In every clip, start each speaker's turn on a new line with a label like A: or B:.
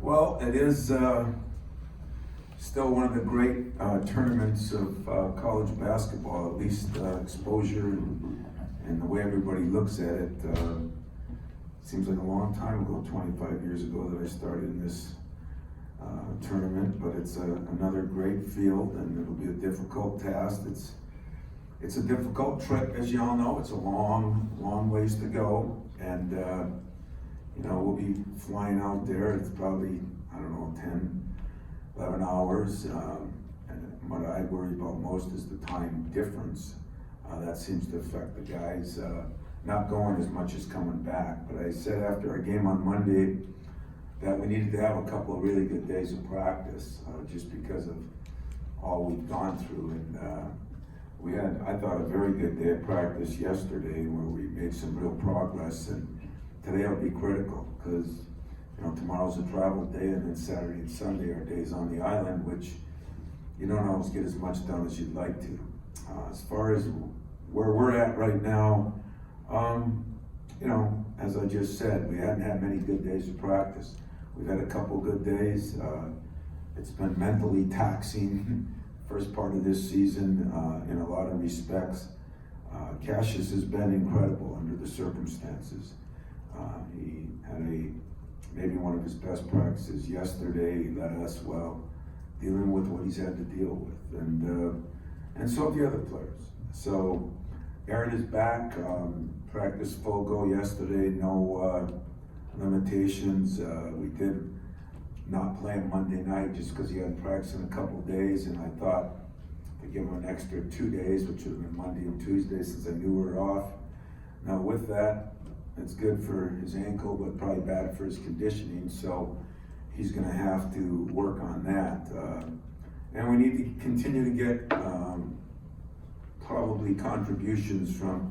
A: Well, it is still one of the great tournaments of college basketball, at least exposure and the way everybody looks at it. Seems like a long time ago, 25 years ago, that I started in this tournament, but it's another great field, and it'll be a difficult task. It's a difficult trip, as you all know. It's a long ways to go, and we'll be flying out there. It's probably, 10, 11 hours. And what I worry about most is the time difference. That seems to affect the guys not going as much as coming back. But I said after our game on Monday that we needed to have a couple of really good days of practice, just because of all we've gone through. And we had, I thought, a very good day of practice yesterday where we made some real progress, and today will be critical because tomorrow's a travel day, and then Saturday and Sunday are days on the island, which you don't always get as much done as you'd like to. As far as where we're at right now, as I just said, we hadn't had many good days of practice. We've had a couple good days. It's been mentally taxing first part of this season in a lot of respects. Cassius has been incredible under the circumstances. He had maybe one of his best practices yesterday. He led us well, dealing with what he's had to deal with, and so have the other players. So Aaron is back. Practice full go yesterday. No limitations. We did not play him Monday night just because he hadn't practiced in a couple of days, and I thought to give him an extra 2 days, which would have been Monday and Tuesday, since I knew we were off. Now with that, it's good for his ankle, but probably bad for his conditioning, so he's going to have to work on that. And we need to continue to get probably contributions from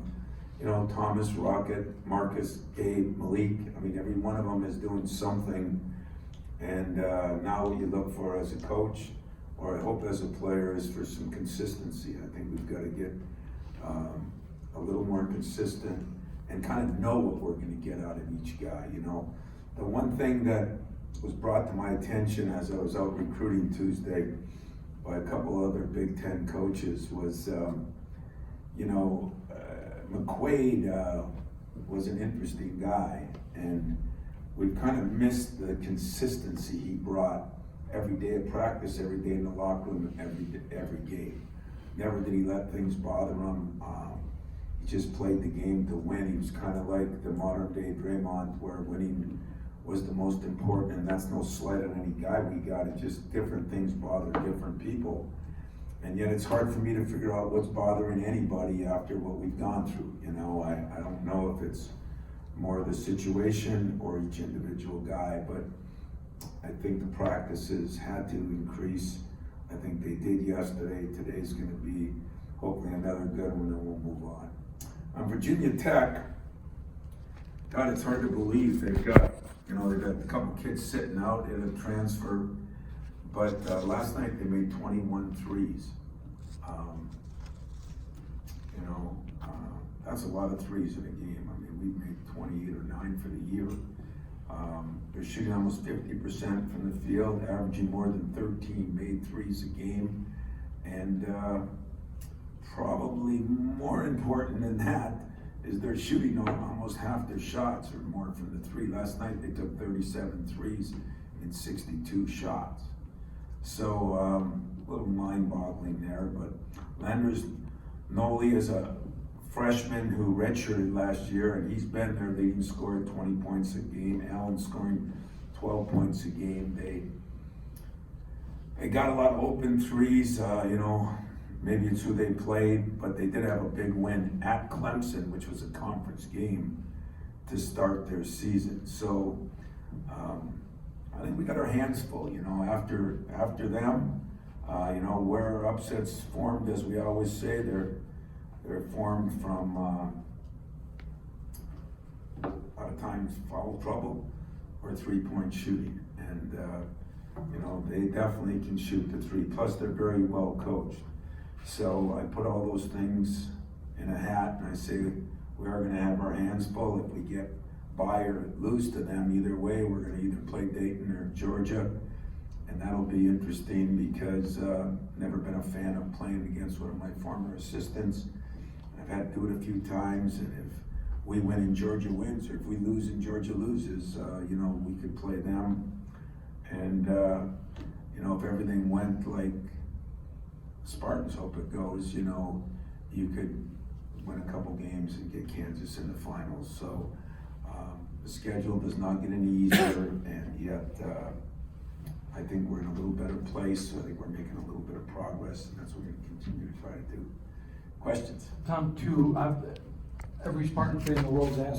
A: Thomas, Rocket, Marcus, Gabe, Malik. Every one of them is doing something. And now what you look for as a coach, or I hope as a player, is for some consistency. I think we've got to get a little more consistent and kind of know what we're going to get out of each guy. The one thing that was brought to my attention as I was out recruiting Tuesday by a couple other Big Ten coaches was, McQuaid was an interesting guy, and we've kind of missed the consistency he brought every day of practice, every day in the locker room, every game. Never did he let things bother him. He just played the game to win. He was kind of like the modern day Draymond, where winning was the most important, and that's no slight on any guy we got. It's just different things bother different people. And yet it's hard for me to figure out what's bothering anybody after what we've gone through. I don't know if it's more the situation or each individual guy, but I think the practices had to increase. I think they did yesterday. Today's going to be hopefully another good one, and we'll move on. Virginia Tech, God, it's hard to believe they've got a couple kids sitting out in a transfer, but last night they made 21 threes. That's a lot of threes in a game. We made 28 or 9 for the year. They're shooting almost 50% from the field, averaging more than 13 made threes a game. And probably more important than that is they're shooting almost half their shots or more from the three. Last night they took 37 threes in 62 shots. So a little mind-boggling there, but Landers Noli is a freshman who redshirted last year, and he's been their leading scorer, 20 points a game. Allen scoring 12 points a game. They got a lot of open threes, maybe it's who they played, but they did have a big win at Clemson, which was a conference game to start their season. So I think we got our hands full, after them, where upsets formed, as we always say, they're formed from a lot of times foul trouble or three-point shooting. And, they definitely can shoot the three. Plus, they're very well coached. So I put all those things in a hat and I say we are going to have our hands full if we get bye or lose to them. Either way, we're gonna either play Dayton or Georgia. And that'll be interesting because never been a fan of playing against one of my former assistants. I've had to do it a few times, and if we win and Georgia wins, or if we lose and Georgia loses, you know, we could play them. And you know, if everything went like Spartans hope it goes, you know, you could win a couple games and get Kansas in the finals. So the schedule does not get any easier, and yet I think we're in a little better place. I think we're making a little bit of progress, and that's what we're going to continue to try to do. Questions?
B: Tom, every Spartan fan in the world is asking